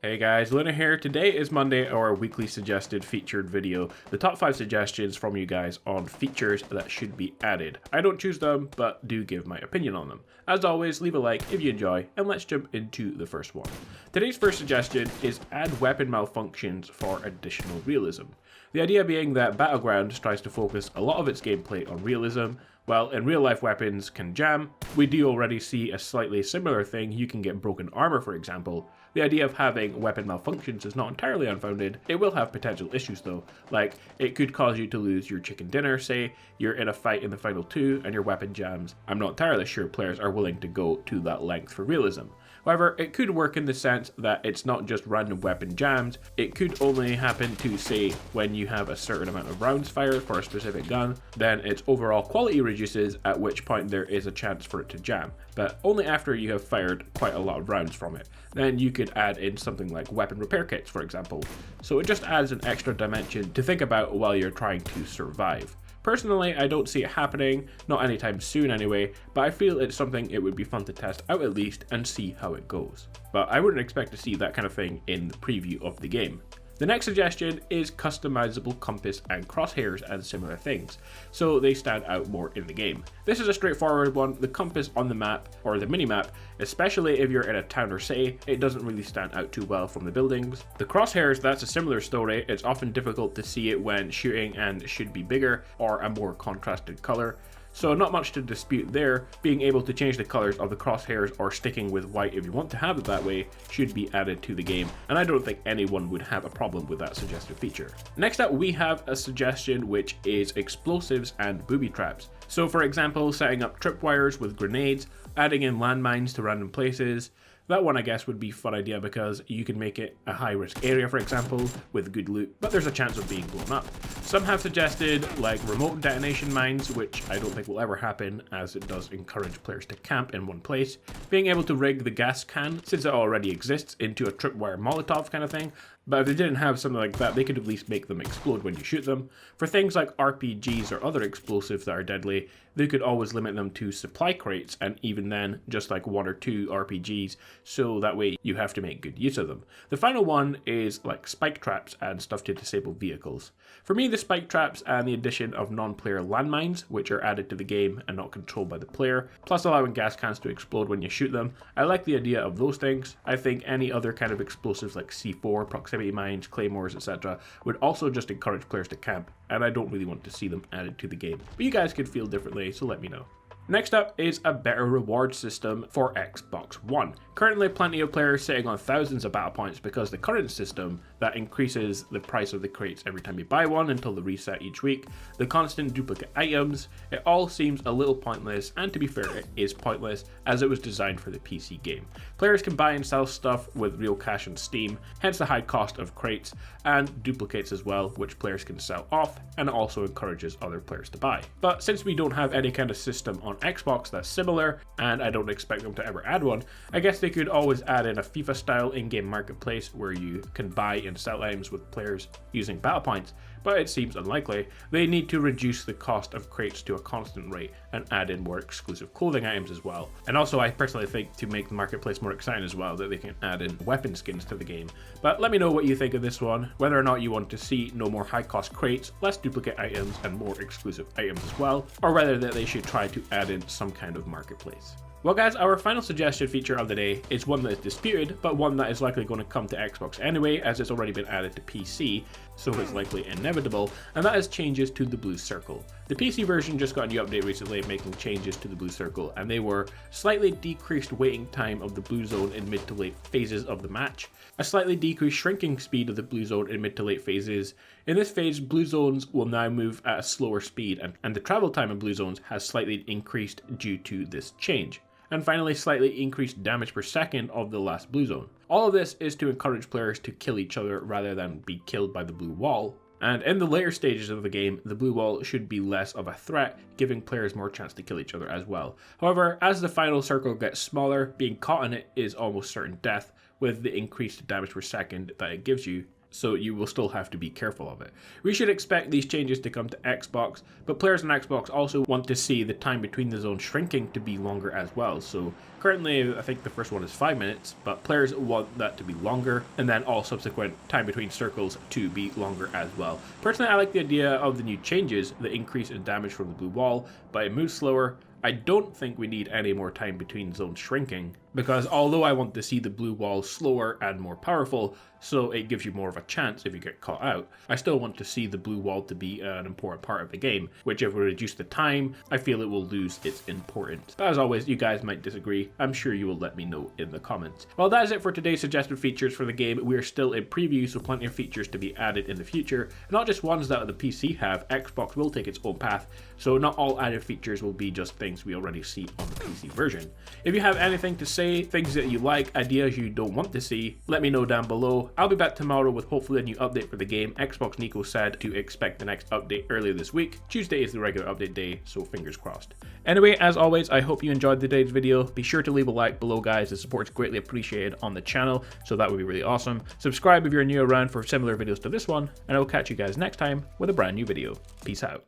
Hey guys, Luna here. Today is Monday, our weekly suggested featured video. The top 5 suggestions from you guys on features that should be added. I don't choose them, but do give my opinion on them. As always, leave a like if you enjoy, and let's jump into the first one. Today's first suggestion is add weapon malfunctions for additional realism. The idea being that Battlegrounds tries to focus a lot of its gameplay on realism. Well, in real life weapons can jam. We do already see a slightly similar thing. You can get broken armor, for example. The idea of having weapon malfunctions is not entirely unfounded. It will have potential issues though, like it could cause you to lose your chicken dinner. Say you're in a fight in the final 2 and your weapon jams. I'm not entirely sure players are willing to go to that length for realism. However, it could work in the sense that it's not just random weapon jams. It could only happen to, say, when you have a certain amount of rounds fired for a specific gun, then its overall quality reduces, at which point there is a chance for it to jam, but only after you have fired quite a lot of rounds from it. Then you could add in something like weapon repair kits, for example. So it just adds an extra dimension to think about while you're trying to survive. Personally, I don't see it happening, not anytime soon anyway, but I feel it's something it would be fun to test out at least and see how it goes. But I wouldn't expect to see that kind of thing in the preview of the game. The next suggestion is customizable compass and crosshairs and similar things, so they stand out more in the game. This is a straightforward one. The compass on the map, or the mini-map, especially if you're in a town or city, it doesn't really stand out too well from the buildings. The crosshairs, that's a similar story. It's often difficult to see it when shooting and should be bigger or a more contrasted color. So not much to dispute there. Being able to change the colors of the crosshairs or sticking with white if you want to have it that way should be added to the game, and I don't think anyone would have a problem with that suggested feature. Next up, we have a suggestion which is explosives and booby traps. So for example, setting up tripwires with grenades, adding in landmines to random places. That one I guess would be a fun idea because you can make it a high risk area, for example, with good loot, but there's a chance of being blown up. Some have suggested like remote detonation mines, which I don't think will ever happen as it does encourage players to camp in one place. Being able to rig the gas can, since it already exists, into a tripwire Molotov kind of thing. But if they didn't have something like that, they could at least make them explode when you shoot them. For things like RPGs or other explosives that are deadly, they could always limit them to supply crates, and even then, just like 1 or 2 RPGs, so that way you have to make good use of them. The final one is like spike traps and stuff to disable vehicles. For me, the spike traps and the addition of non-player landmines, which are added to the game and not controlled by the player, plus allowing gas cans to explode when you shoot them. I like the idea of those things. I think any other kind of explosives like C4, proximity mines, claymores, etc. would also just encourage players to camp, and I don't really want to see them added to the game. But you guys could feel differently, so let me know. Next up is a better reward system for Xbox One. Currently plenty of players sitting on thousands of battle points because the current system that increases the price of the crates every time you buy one until the reset each week, the constant duplicate items, it all seems a little pointless, and to be fair it is pointless as it was designed for the PC game. Players can buy and sell stuff with real cash on Steam, hence the high cost of crates, and duplicates as well, which players can sell off, and it also encourages other players to buy. But since we don't have any kind of system on Xbox that's similar, and I don't expect them to ever add one, I guess they could always add in a FIFA style in-game marketplace where you can buy and sell items with players using battle points, but it seems unlikely. They need to reduce the cost of crates to a constant rate and add in more exclusive clothing items as well. And also I personally think to make the marketplace more exciting as well, that they can add in weapon skins to the game. But let me know what you think of this one, whether or not you want to see no more high cost crates, less duplicate items and more exclusive items as well, or whether that they should try to add in some kind of marketplace. Well guys, our final suggested feature of the day is one that is disputed, but one that is likely going to come to Xbox anyway, as it's already been added to PC, so it's likely inevitable, and that is changes to the blue circle. The PC version just got a new update recently making changes to the blue circle, and they were slightly decreased waiting time of the blue zone in mid to late phases of the match, a slightly decreased shrinking speed of the blue zone in mid to late phases. In this phase, blue zones will now move at a slower speed, and the travel time in blue zones has slightly increased due to this change. And finally, slightly increased damage per second of the last blue zone. All of this is to encourage players to kill each other rather than be killed by the blue wall. And in the later stages of the game, the blue wall should be less of a threat, giving players more chance to kill each other as well. However, as the final circle gets smaller, being caught in it is almost certain death with the increased damage per second that it gives you. so you will still have to be careful of it. We should expect these changes to come to Xbox, but players on Xbox also want to see the time between the zones shrinking to be longer as well. So currently, I think the first one is 5 minutes, but players want that to be longer, and then all subsequent time between circles to be longer as well. Personally, I like the idea of the new changes, the increase in damage from the blue wall, but it moves slower. I don't think we need any more time between zones shrinking, because although I want to see the blue wall slower and more powerful, so it gives you more of a chance if you get caught out, I still want to see the blue wall to be an important part of the game, which if we reduce the time, I feel it will lose its importance. But as always, you guys might disagree. I'm sure you will let me know in the comments. Well, that is it for today's suggested features for the game. We are still in preview, so plenty of features to be added in the future. Not just ones that the PC have, Xbox will take its own path, so not all added features will be just things we already see on the PC version. If you have anything to say, things that you like, ideas you don't want to see, let me know down below. I'll be back tomorrow with hopefully a new update for the game. Xbox Nico said to expect the next update earlier this week. Tuesday is the regular update day, so fingers crossed. Anyway, as always, I hope you enjoyed today's video. Be sure to leave a like below, guys. The support is greatly appreciated on the channel, so that would be really awesome. Subscribe if you're new around for similar videos to this one, and I will catch you guys next time with a brand new video. Peace out.